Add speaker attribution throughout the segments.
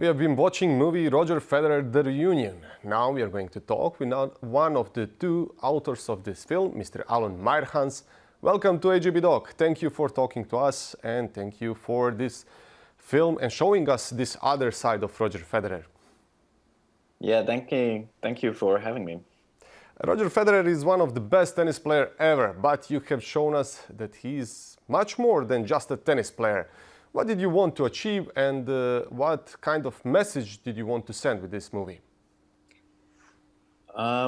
Speaker 1: We have been watching movie Roger Federer, The Reunion. Now we are going to talk with one of the two authors of this film, Mr. Alan Meyerhans. Welcome to AJB Doc. Thank you for talking to us and thank you for this film and showing us this other side of Roger Federer.
Speaker 2: Yeah, thank you. Thank you for having me.
Speaker 1: Roger Federer is one of the best tennis players ever, but you have shown us that he is much more than just a tennis player. What did you want to achieve and what kind of message did you want to send with this movie?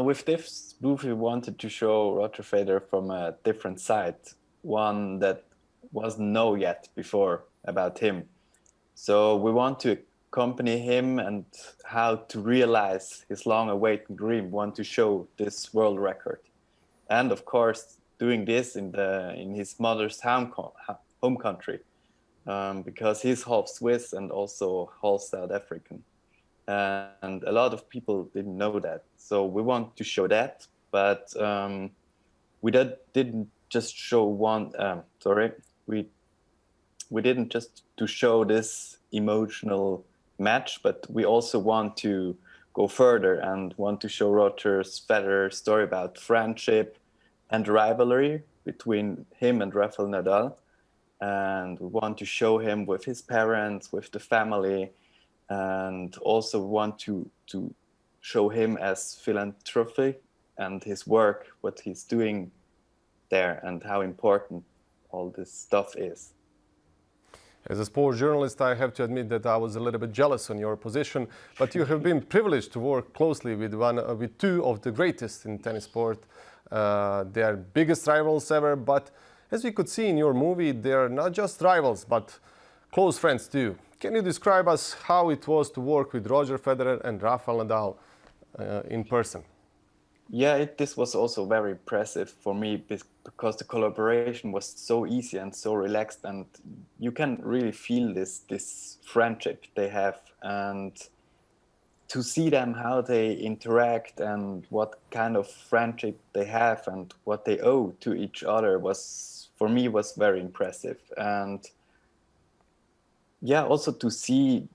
Speaker 2: With this movie, we wanted to show Roger Federer from a different side, one that wasn't known yet before about him. So we want to accompany him and how to realize his long-awaited dream, want to show this world record. And of course, doing this in his mother's home country. Because he's half Swiss and also half South African. And a lot of people didn't know that. So we want to show that, but we didn't just show we didn't just to show this emotional match, but we also want to go further and want to show Roger Federer's story about friendship and rivalry between him and Rafael Nadal. And we want to show him with his parents, with the family, and also want to show him as philanthropy and his work, what he's doing there and how important all this stuff is.
Speaker 1: As a sports journalist, I have to admit that I was a little bit jealous on your position, but you have been privileged to work closely with two of the greatest in tennis sport. They are biggest rivals ever, but as we could see in your movie, they are not just rivals, but close friends too. Can you describe us how it was to work with Roger Federer and Rafael Nadal in person?
Speaker 2: Yeah, this was also very impressive for me because the collaboration was so easy and so relaxed, and you can really feel this friendship they have, and to see them how they interact and what kind of friendship they have and what they owe to each other for me was very impressive. And yeah, also to see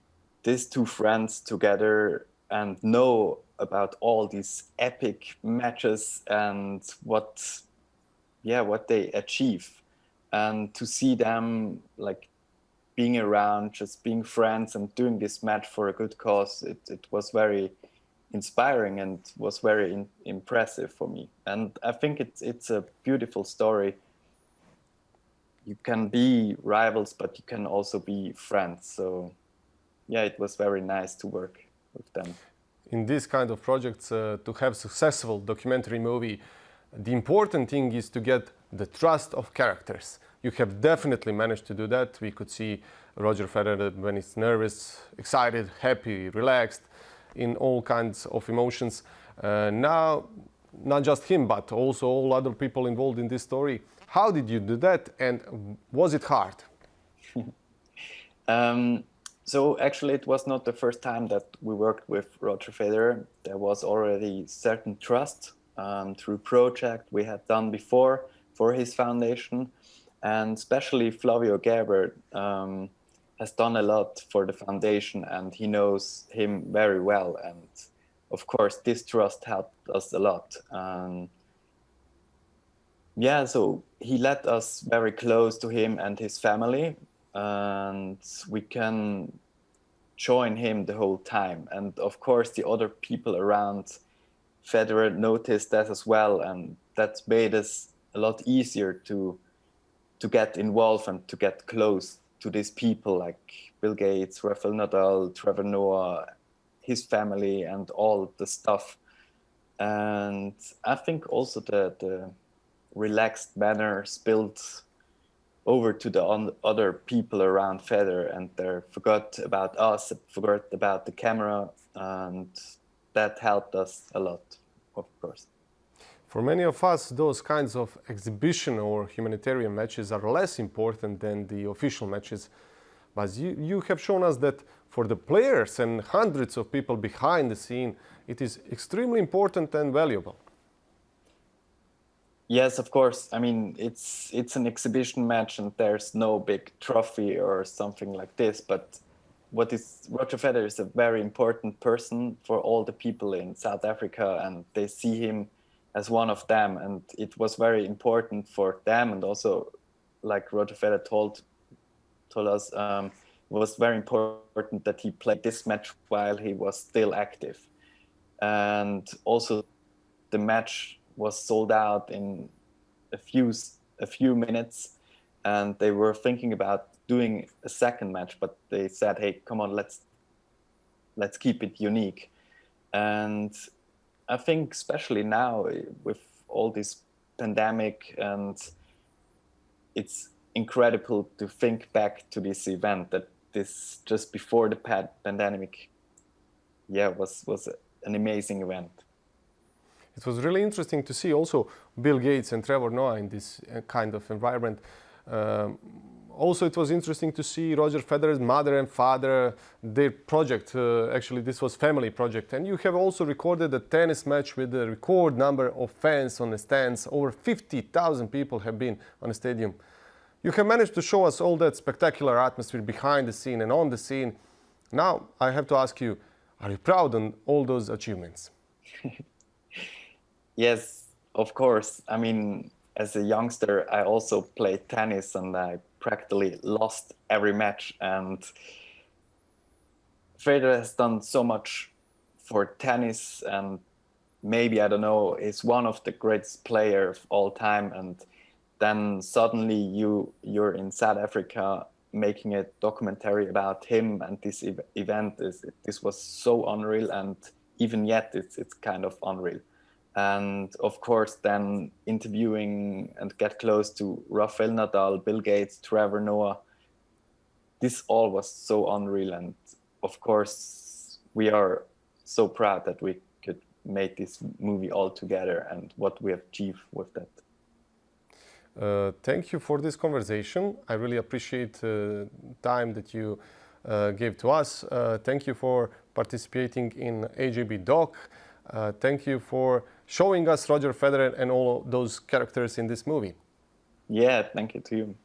Speaker 2: these two friends together and know about all these epic matches and what they achieve, and to see them like being around, just being friends and doing this match for a good cause, it was very inspiring and was very impressive for me. And I think it's a beautiful story. You can be rivals, but you can also be friends. So yeah, it was very nice to work with them.
Speaker 1: In this kind of projects, to have successful documentary movie, the important thing is to get the trust of characters. You have definitely managed to do that. We could see Roger Federer when he's nervous, excited, happy, relaxed, in all kinds of emotions. Now, not just him, but also all other people involved in this story. How did you do that, and was it hard?
Speaker 2: So actually, it was not the first time that we worked with Roger Federer. There was already certain trust through project we had done before for his foundation, and especially Flavio Gerber has done a lot for the foundation, and he knows him very well. And of course, this trust helped us a lot. Yeah, so he let us very close to him and his family, and we can join him the whole time. And of course, the other people around Federer noticed that as well, and that made us a lot easier to get involved and to get close to these people like Bill Gates, Rafael Nadal, Trevor Noah, his family, and all the stuff. And I think also the relaxed manner spilled over to the other people around Federer, and they forgot about us, forgot about the camera, and that helped us a lot, of course.
Speaker 1: For many of us, those kinds of exhibition or humanitarian matches are less important than the official matches. But you have shown us that for the players and hundreds of people behind the scene, it is extremely important and valuable.
Speaker 2: Yes, of course. I mean, it's an exhibition match and there's no big trophy or something like this, but Roger Federer is a very important person for all the people in South Africa, and they see him as one of them. And it was very important for them, and also, like Roger Federer told us, it was very important that he played this match while he was still active. And also, the match was sold out in a few minutes, and they were thinking about doing a second match, but they said, "Hey, come on, let's keep it unique." And I think especially now with all this pandemic, and it's incredible to think back to this event, that this just before the pandemic, was an amazing event.
Speaker 1: It was really interesting to see also Bill Gates and Trevor Noah in this kind of environment. Also, it was interesting to see Roger Federer's mother and father, their project. Actually, this was family project. And you have also recorded a tennis match with a record number of fans on the stands. Over 50,000 people have been on the stadium. You have managed to show us all that spectacular atmosphere behind the scene and on the scene. Now, I have to ask you, are you proud on all those achievements?
Speaker 2: Yes, of course. I mean, as a youngster, I also played tennis, and I practically lost every match. And Federer has done so much for tennis, and maybe, I don't know, is one of the greatest players of all time. And then suddenly you're in South Africa making a documentary about him, and this event this was so unreal, and even yet it's kind of unreal. And of course, then interviewing and get close to Rafael Nadal, Bill Gates, Trevor Noah, this all was so unreal. And of course, we are so proud that we could make this movie all together and what we have achieved with that.
Speaker 1: Thank you for this conversation. I really appreciate the time that you gave to us. Thank you for participating in AJB Doc. Thank you for showing us Roger Federer and all those characters in this movie.
Speaker 2: Yeah, thank you to you.